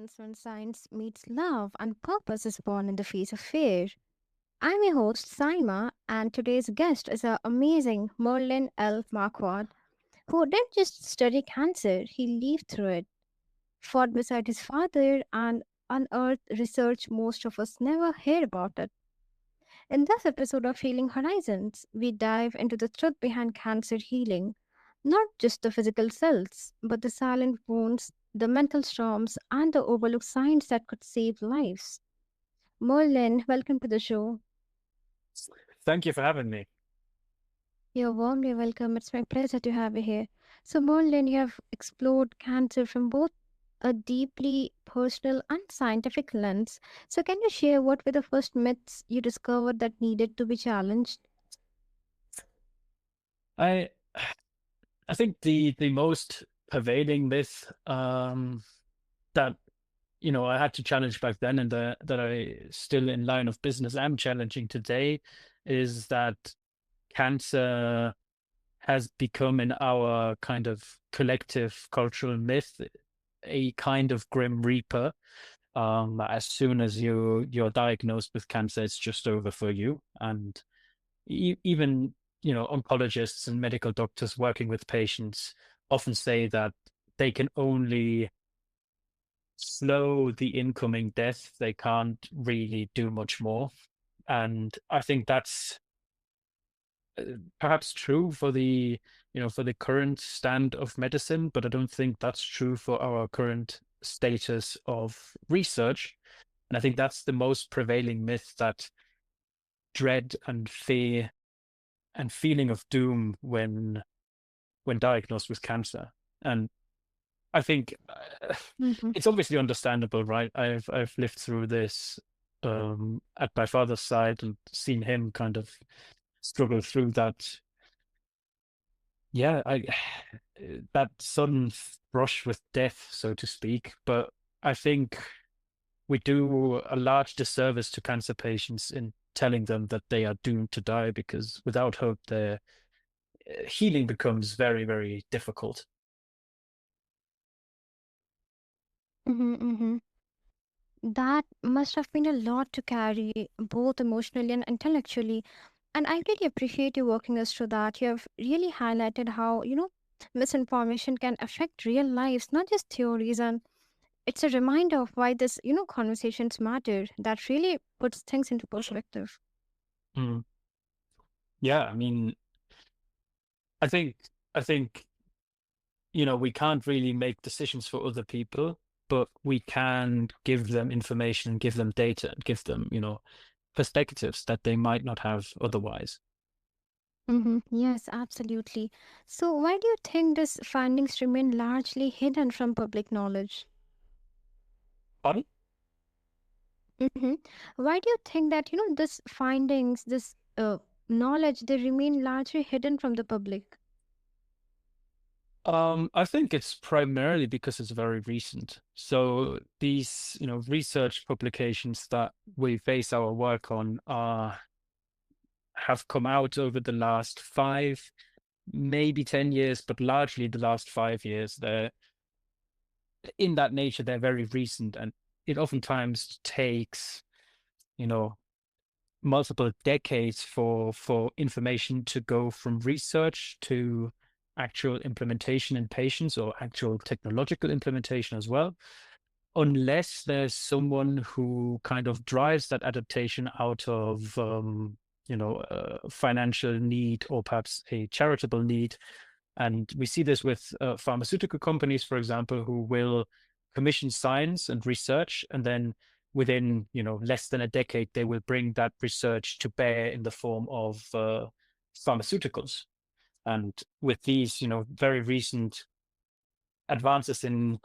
happens when science meets love and purpose is born in the face of fear. I'm your host, Saima, and today's guest is our amazing Merlin L. Marquard, who didn't just study cancer, he lived through it, fought beside his father, and unearthed research most of us never hear about it. In this episode of Healing Horizons, we dive into the truth behind cancer healing, not just the physical cells, but the silent wounds, the mental storms, and the overlooked signs that could save lives. Merlin, welcome to the show. Thank you for having me. You're warmly welcome. It's my pleasure to have you here. So, Merlin, you have explored cancer from both a deeply personal and scientific lens. So, can you share what were the first myths you discovered that needed to be challenged? I I think the most pervading myth that I had to challenge back then and that I still in line of business am challenging today is that cancer has become in our kind of collective cultural myth a kind of grim reaper. As soon as you're diagnosed with cancer, it's just over for you. And even oncologists and medical doctors working with patients often say that they can only slow the incoming death. They can't really do much more. And I think that's perhaps true for the current stand of medicine, but I don't think that's true for our current status of research. And I think that's the most prevailing myth, that dread and fear and feeling of doom when diagnosed with cancer. And I think Mm-hmm. it's obviously understandable, right? I've lived through this at my father's side and seen him kind of struggle through that. Yeah, I that sudden brush with death, so to speak. But I think we do a large disservice to cancer patients in telling them that they are doomed to die, because without hope, their healing becomes very, very difficult. Mm-hmm, mm-hmm. That must have been a lot to carry, both emotionally and intellectually. And I really appreciate you walking us through that. You have really highlighted how, misinformation can affect real lives, not just theories. And it's a reminder of why this, conversations matter. That really puts things into perspective. Mm. Yeah, I mean, I think I think we can't really make decisions for other people, but we can give them information and give them data and give them, perspectives that they might not have otherwise. Mm-hmm. Yes, absolutely. So, why do you think these findings remain largely hidden from public knowledge? Pardon? Mm-hmm. Why do you think that, this findings, this knowledge, they remain largely hidden from the public? I think it's primarily because it's very recent. So these, research publications that we base our work on have come out over the last 5, maybe 10 years, but largely the last 5 years. They're in that nature, they're very recent, and it oftentimes takes, you know, multiple decades for information to go from research to actual implementation in patients, or actual technological implementation as well, unless there's someone who kind of drives that adaptation out of financial need, or perhaps a charitable need. And we see this with pharmaceutical companies, for example, who will commission science and research, and then within less than a decade, they will bring that research to bear in the form of pharmaceuticals. And with these, very recent advances in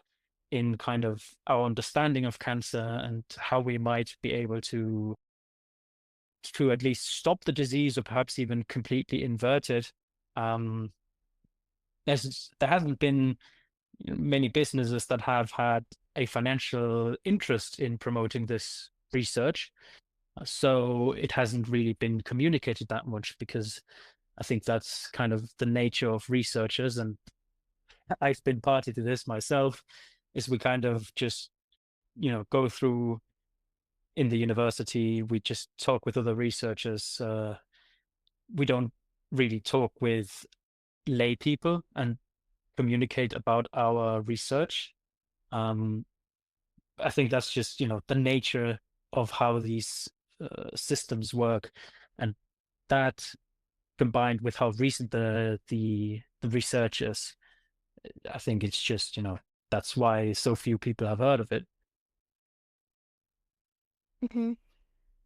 kind of our understanding of cancer and how we might be able to at least stop the disease, or perhaps even completely invert it, um, there hasn't been many businesses that have had a financial interest in promoting this research. So it hasn't really been communicated that much, because I think that's kind of the nature of researchers. And I've been party to this myself, is we kind of just go through in the university. We just talk with other researchers. We don't really talk with lay people and communicate about our research. Um, I think that's just, the nature of how these systems work, and that combined with how recent the research is, I think it's just, that's why so few people have heard of it. Hmm.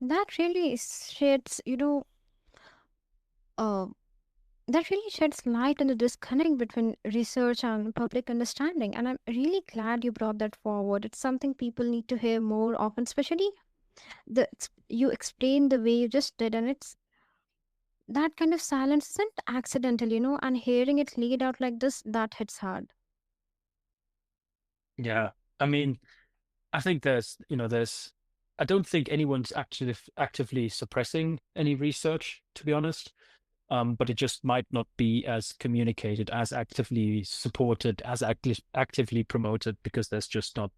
That really sheds, uh, that really sheds light on the disconnect between research and public understanding. And I'm really glad you brought that forward. It's something people need to hear more often, especially you explained the way you just did, and it's that kind of silence isn't accidental, and hearing it laid out like this, that hits hard. Yeah. I mean, I think I don't think anyone's actually actively suppressing any research, to be honest. But it just might not be as communicated, as actively supported, as actively promoted, because there's just not,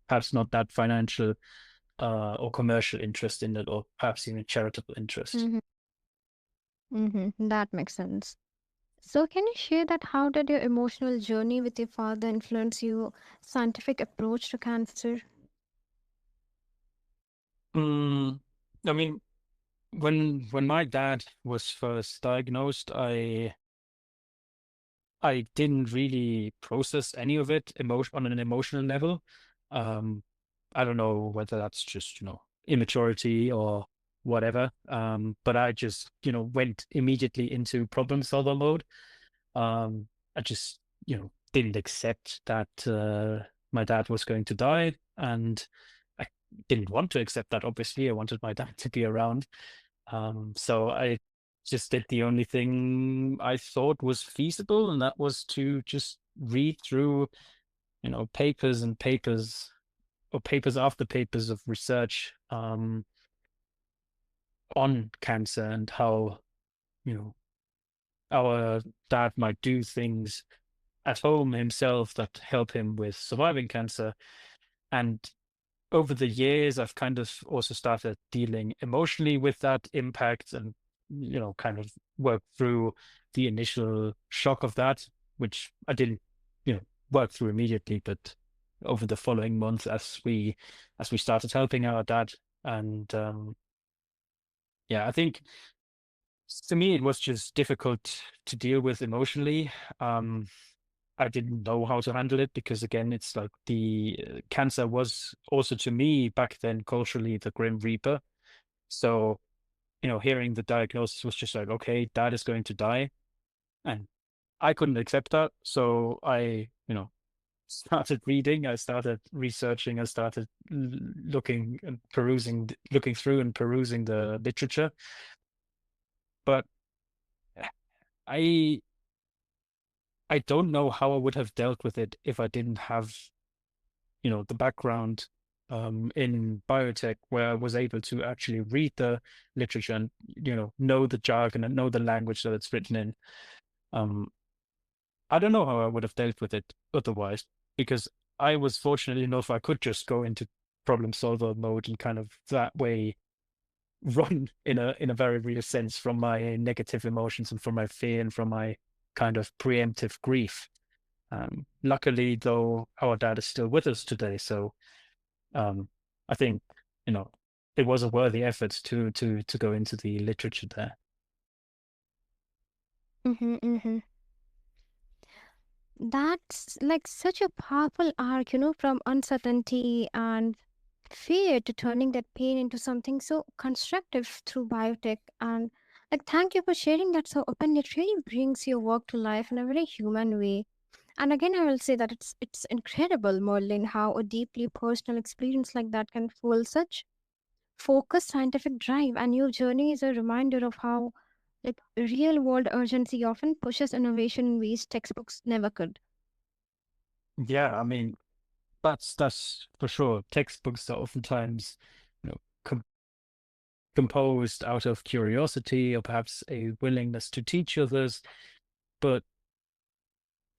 perhaps not that financial or commercial interest in it, or perhaps even charitable interest. Mm-hmm. Mm-hmm. That makes sense. So, can you share that how did your emotional journey with your father influence your scientific approach to cancer? Mm, I mean, when my dad was first diagnosed, I didn't really process any of it on an emotional level. Um, I don't know whether that's just, immaturity or whatever. But I just, went immediately into problem solver mode. I just, didn't accept that my dad was going to die, and I didn't want to accept that, obviously. I wanted my dad to be around. So I just did the only thing I thought was feasible, and that was to just read through, papers and papers, or papers after papers of research on cancer, and how, you know, our dad might do things at home himself that help him with surviving cancer. And over the years, I've kind of also started dealing emotionally with that impact, and, kind of work through the initial shock of that, which I didn't, work through immediately, but over the following month, as we started helping our dad. And yeah, I think to me it was just difficult to deal with emotionally. Um, I didn't know how to handle it, because again, it's like the cancer was also to me back then culturally the Grim Reaper. So, hearing the diagnosis was just like, okay, dad is going to die. And I couldn't accept that. So I, started reading, I started researching, I started looking and looking through and perusing the literature. But I I don't know how I would have dealt with it if I didn't have, the background in biotech, where I was able to actually read the literature and, know the jargon and know the language that it's written in. Um, I don't know how I would have dealt with it otherwise, because I was fortunate enough I could just go into problem solver mode and kind of that way run in a very real sense from my negative emotions and from my fear and from my kind of preemptive grief. Luckily, though, our dad is still with us today, so um, I think, you know it was a worthy effort to go into the literature there. Mm-hmm, mm-hmm. That's like such a powerful arc, from uncertainty and fear to turning that pain into something so constructive through biotech. And like, thank you for sharing that so openly. It really brings your work to life in a very human way. And again, I will say that it's incredible, Merlin, how a deeply personal experience like that can fuel such focused scientific drive. And your journey is a reminder of how like real world urgency often pushes innovation in ways textbooks never could. Yeah, I mean, that's for sure. Textbooks are oftentimes, you know, composed out of curiosity or perhaps a willingness to teach others, but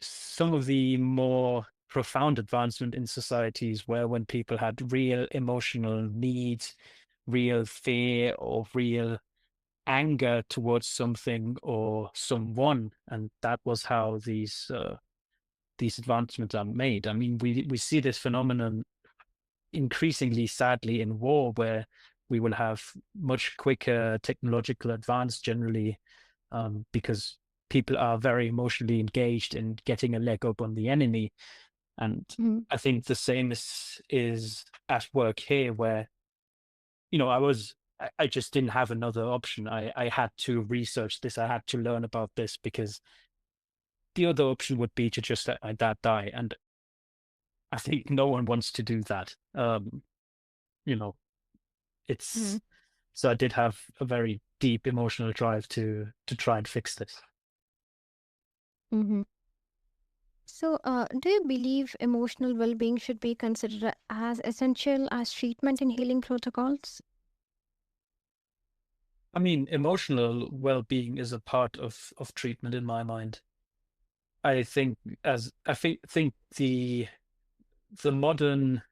some of the more profound advancement in societies where when people had real emotional needs, real fear, or real anger towards something or someone, and that was how these advancements are made. I mean, we see this phenomenon increasingly, sadly, in war, where we will have much quicker technological advance generally, because people are very emotionally engaged in getting a leg up on the enemy. And Mhm. I think the same is at work here, where I just didn't have another option. I had to research this. I had to learn about this because the other option would be to just let my dad die. And I think no one wants to do that. You know, Mhm. it's so I did have a very deep emotional drive to try and fix this. Mhm. So, do you believe emotional well being should be considered as essential as treatment in healing protocols? I mean, emotional well-being is a part of treatment in my mind. I think as I think the modern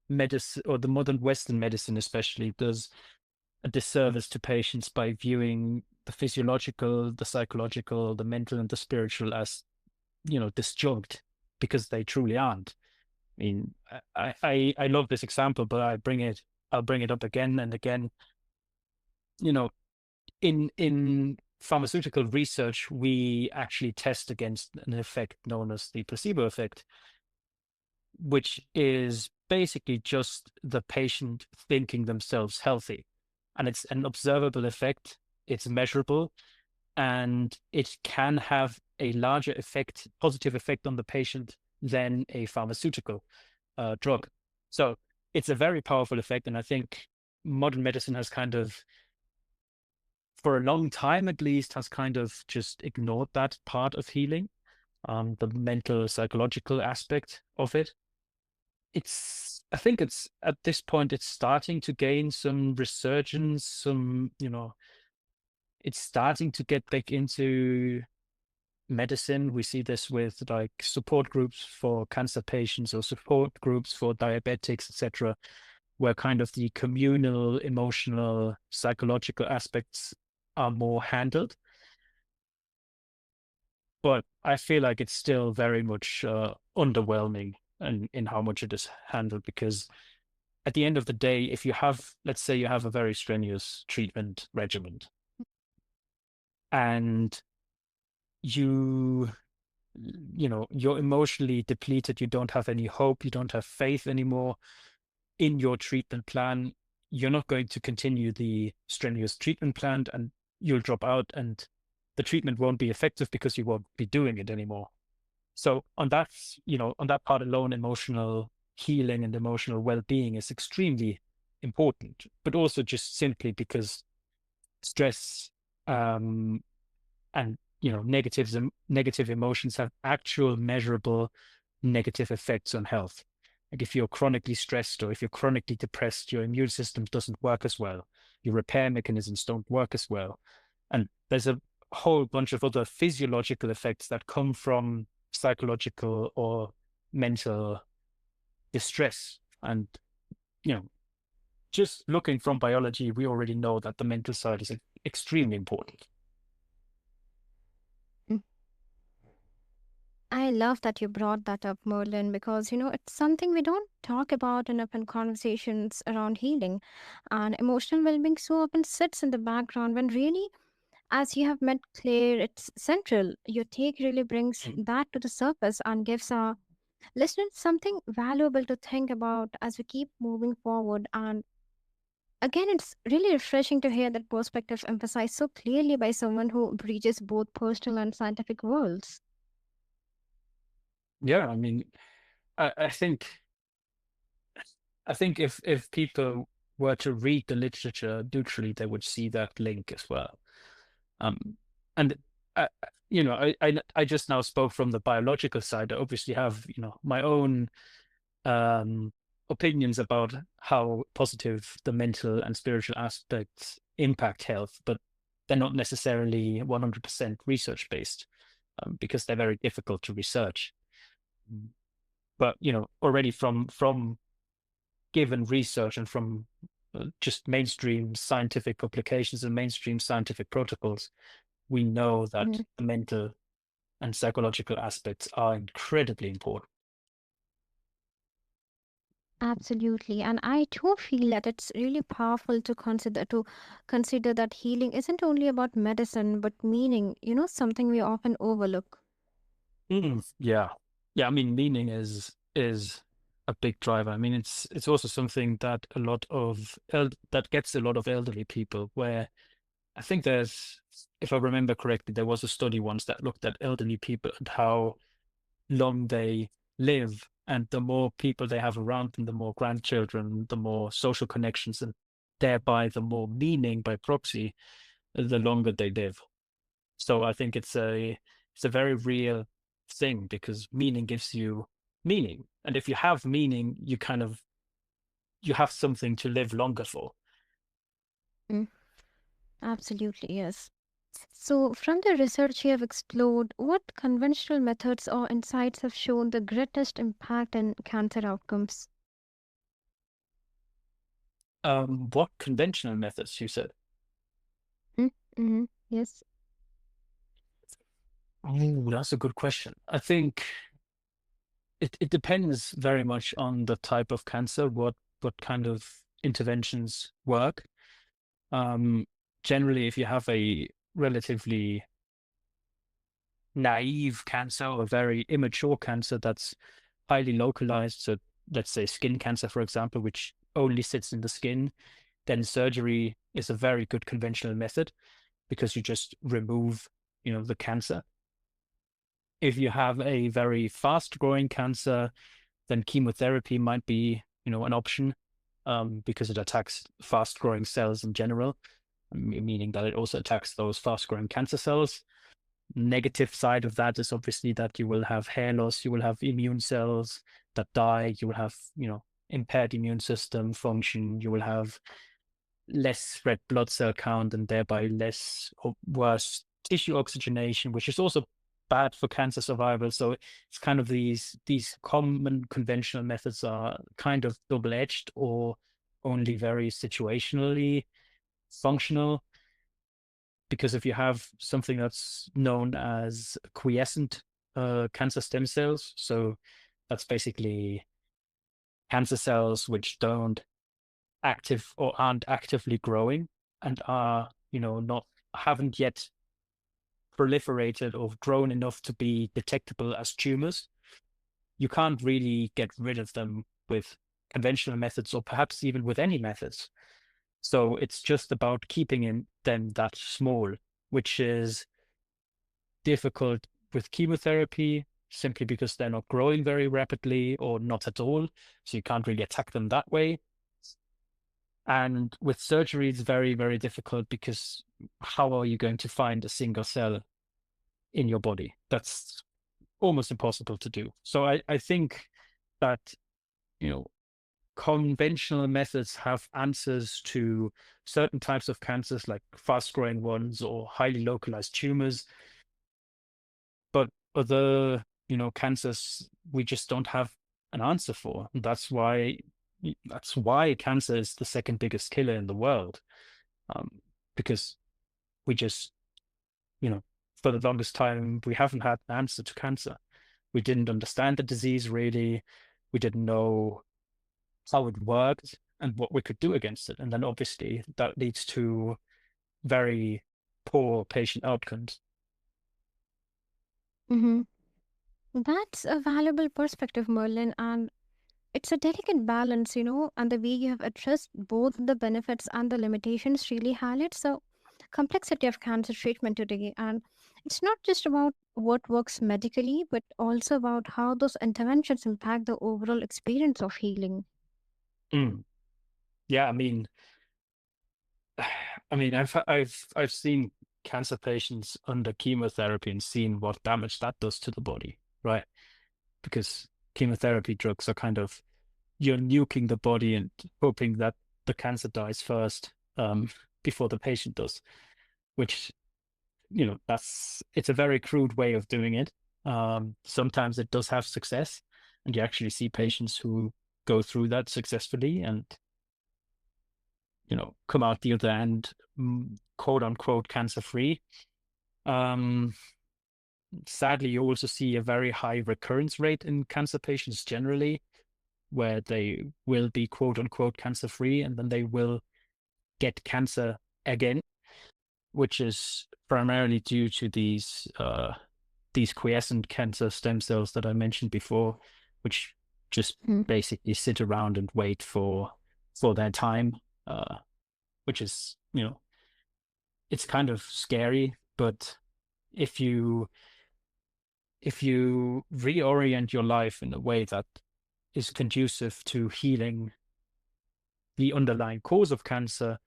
medicine, or the modern Western medicine especially, does a disservice to patients by viewing the physiological, the psychological, the mental, and the spiritual as, disjunct, because they truly aren't. I mean, I love this example, but I'll bring it up again and again. You know, in pharmaceutical research, we actually test against an effect known as the placebo effect, which is basically just the patient thinking themselves healthy. And it's an observable effect, it's measurable, and it can have a larger effect, positive effect on the patient than a pharmaceutical drug. So it's a very powerful effect. And I think modern medicine has kind of, for a long time at least, has kind of just ignored that part of healing, the mental, psychological aspect of it. I think it's at this point, it's starting to gain some resurgence, it's starting to get back into medicine. We see this with like support groups for cancer patients or support groups for diabetics, etc., where kind of the communal, emotional, psychological aspects are more handled. But I feel like it's still very much underwhelming in how much it is handled, because at the end of the day, if you have, let's say you have a very strenuous treatment regimen, and you you're emotionally depleted, you don't have any hope, you don't have faith anymore in your treatment plan, you're not going to continue the strenuous treatment plan, and you'll drop out, and the treatment won't be effective because you won't be doing it anymore. So on that part alone, emotional healing and emotional well-being is extremely important, but also just simply because stress, um, and negative emotions have actual measurable negative effects on health. Like if you're chronically stressed or if you're chronically depressed, your immune system doesn't work as well. Your repair mechanisms don't work as well. And there's a whole bunch of other physiological effects that come from psychological or mental distress. And, you know, just looking from biology, we already know that the mental side is extremely important. Mm. I love that you brought that up, Merlin, because it's something we don't talk about enough in conversations around healing. And emotional well being so often sits in the background when really, as you have made clear, it's central. Your take really brings that to the surface and gives our listeners something valuable to think about as we keep moving forward. And again, it's really refreshing to hear that perspective emphasized so clearly by someone who bridges both personal and scientific worlds. Yeah, I mean, I, I think I think if people were to read the literature neutrally, they would see that link as well. And I just now spoke from the biological side. I obviously have my own um, opinions about how positive the mental and spiritual aspects impact health, but they're not necessarily 100% research based, because they're very difficult to research. But already from given research and from just mainstream scientific publications and mainstream scientific protocols, we know that Mhm. the mental and psychological aspects are incredibly important. Absolutely. And I too feel that it's really powerful to consider that healing isn't only about medicine, but meaning, something we often overlook. Yeah, yeah. I mean, meaning is a big driver. I mean, it's also something that that gets a lot of elderly people. Where I think if I remember correctly, there was a study once that looked at elderly people and how long they live, and the more people they have around them, the more grandchildren, the more social connections, and thereby the more meaning by proxy, the longer they live. So I think it's a very real thing because meaning gives you meaning. And if you have meaning, you have something to live longer for. Mm, absolutely, yes. So, from the research you have explored, what conventional methods or insights have shown the greatest impact in cancer outcomes? What conventional methods you said? Mm-hmm. Yes. Oh, that's a good question. I think it depends very much on the type of cancer, what kind of interventions work. Um, Generally, if you have a relatively naive cancer or very immature cancer that's highly localized, so let's say skin cancer, for example, which only sits in the skin, then surgery is a very good conventional method because you just remove, the cancer. If you have a very fast growing cancer, then chemotherapy might be, an option, because it attacks fast growing cells in general, meaning that it also attacks those fast growing cancer cells. Negative side of that is obviously that you will have hair loss, you will have immune cells that die, you will have, impaired immune system function, you will have less red blood cell count and thereby less or worse tissue oxygenation, which is also bad for cancer survival. So it's kind of these common conventional methods are kind of double-edged or only very situationally functional. Because if you have something that's known as quiescent cancer stem cells, so that's basically cancer cells which don't active or aren't actively growing and are, not haven't yet proliferated or grown enough to be detectable as tumors. You can't really get rid of them with conventional methods or perhaps even with any methods. So it's just about keeping them that small, which is difficult with chemotherapy simply because they're not growing very rapidly or not at all. So you can't really attack them that way. And with surgery, it's very, very difficult because how are you going to find a single cell in your body? That's almost impossible to do. So I think that, you know, conventional methods have answers to certain types of cancers, like fast growing ones or highly localized tumors. But other, cancers we just don't have an answer for. And that's why cancer is the second biggest killer in the world. Because we just, you know, for the longest time, we haven't had an answer to cancer. We didn't understand the disease really. We didn't know how it worked and what we could do against it. And then obviously that leads to very poor patient outcomes. Mm-hmm. That's a valuable perspective, Merlin, and it's a delicate balance, and the way you have addressed both the benefits and the limitations really highlights the complexity of cancer treatment today. And it's not just about what works medically, but also about how those interventions impact the overall experience of healing. Mm. Yeah, I've seen cancer patients under chemotherapy and seen what damage that does to the body, right? Because chemotherapy drugs are kind of you're nuking the body and hoping that the cancer dies first, before the patient does, which it's a very crude way of doing it. Sometimes it does have success, and you actually see patients who go through that successfully and come out the other end, quote unquote, cancer free. Um, Sadly, you also see a very high recurrence rate in cancer patients generally, where they will be quote unquote cancer free and then they will get cancer again, which is primarily due to these quiescent cancer stem cells that I mentioned before, which just Hmm. basically sit around and wait for their time, uh, which is, it's kind of scary. But if you reorient your life in a way that is conducive to healing the underlying cause of cancer,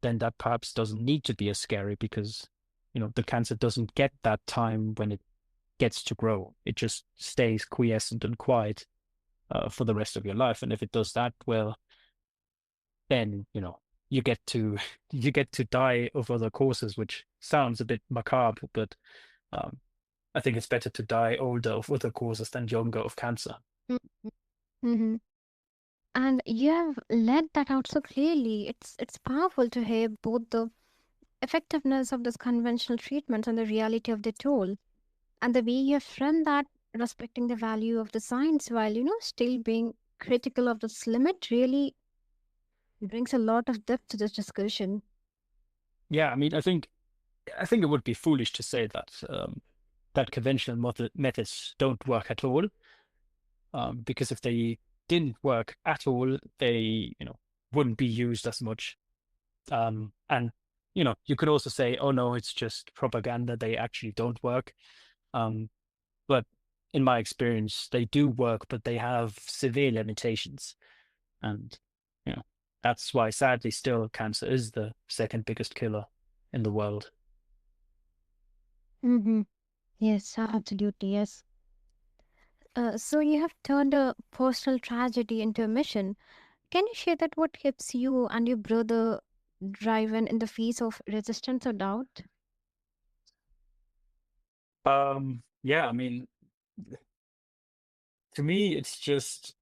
then that perhaps doesn't need to be as scary because the cancer doesn't get that time when it gets to grow. It just stays quiescent and quiet for the rest of your life. And if it does that, well, then you get to you get to die of other causes, which sounds a bit macabre, but um, I think it's better to die older of other causes than younger of cancer. Mm-hmm. And you have laid that out so clearly. It's powerful to hear both the effectiveness of this conventional treatments and the reality of the toll. And the way you have framed that, respecting the value of the science while, still being critical of this limit really brings a lot of depth to this discussion. Yeah, I mean, I think it would be foolish to say that that conventional methods don't work at all, because if they didn't work at all, they wouldn't be used as much. And you could also say, oh no, it's just propaganda. They actually don't work. Um, but in my experience, they do work, but they have severe limitations. And you know, that's why sadly still cancer is the second biggest killer in the world. Mm-hmm. Yes, absolutely, yes. So you have turned a personal tragedy into a mission. Can you share that what keeps you and your brother driven in the face of resistance or doubt? Yeah, I mean, to me, it's just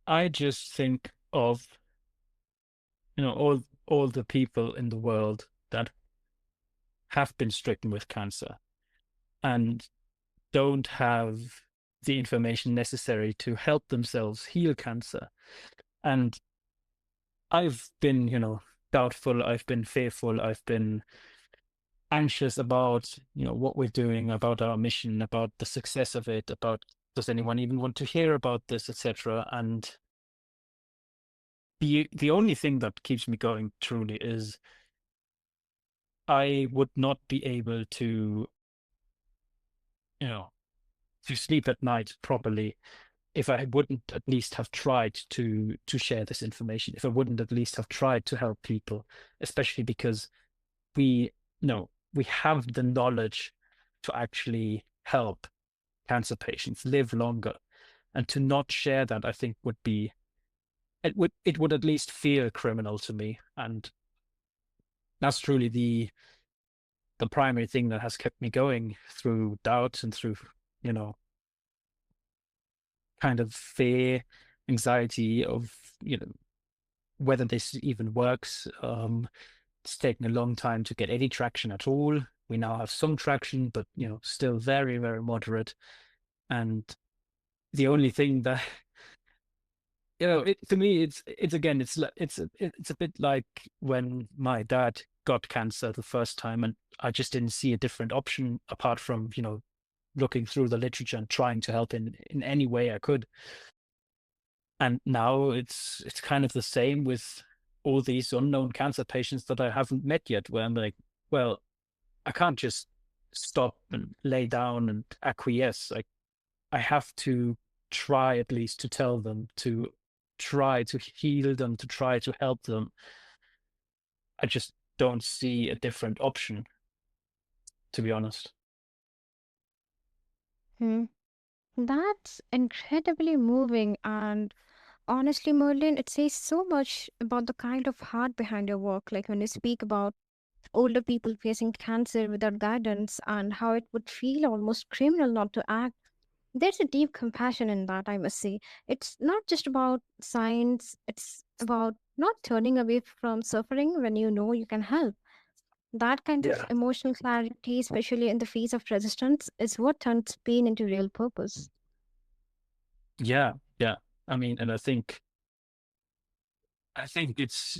I just think of all the people in the world that have been stricken with cancer and don't have the information necessary to help themselves heal cancer. And I've been, doubtful, I've been fearful, I've been anxious about, what we're doing, about our mission, about the success of it, about does anyone even want to hear about this, etc. And the only thing that keeps me going truly is I would not be able you know, to sleep at night properly if I wouldn't at least have tried to share this information, if I wouldn't at least have tried to help people, especially because we we have the knowledge to actually help cancer patients live longer. And to not share that, I think it would at least feel criminal to me. And that's truly the primary thing that has kept me going through doubt and through, you know, kind of fear, anxiety of, whether this even works. It's taken a long time to get any traction at all. We now have some traction, but still very, very moderate. And the only thing that to me, it's again, it's a bit like when my dad got cancer the first time, and I just didn't see a different option apart from looking through the literature and trying to help in any way I could. And now it's kind of the same with all these unknown cancer patients that I haven't met yet, where I'm like, well, I can't just stop and lay down and acquiesce. Like I have to try at least to tell them, to try to heal them, to try to help them. I just don't see a different option, to be honest. Hmm. That's incredibly moving, and honestly, Merlin, it says so much about the kind of heart behind your work. Like when you speak about older people facing cancer without guidance and how it would feel almost criminal not to act. There's a deep compassion in that, I must say. It's not just about science, it's about not turning away from suffering when you know you can help. That kind of Yeah. emotional clarity, especially in the face of resistance, is what turns pain into real purpose. Yeah, yeah. I mean, and I think it's,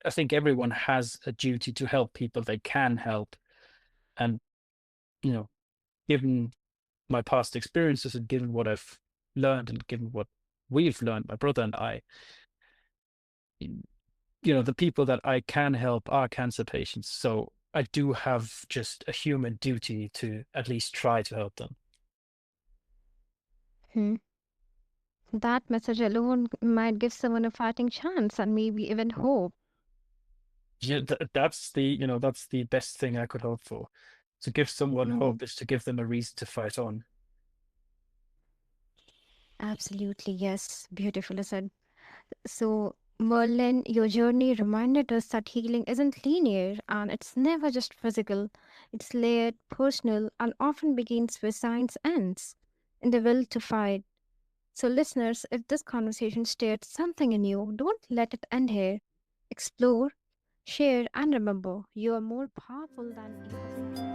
I think everyone has a duty to help people they can help. And, you know, given my past experiences and given what I've learned and given what we've learned, my brother and I, mm, the people that I can help are cancer patients. So I do have just a human duty to at least try to help them. Hmm. That message alone might give someone a fighting chance and maybe even hope. Yeah, that's the best thing I could hope for. To give someone Mhm. hope is to give them a reason to fight on. Absolutely, yes. Beautifully said. So, Merlin, your journey reminded us that healing isn't linear and it's never just physical. It's layered, personal, and often begins where science ends in the will to fight. So, listeners, if this conversation stirred something in you, don't let it end here. Explore, share, and remember you are more powerful than you think.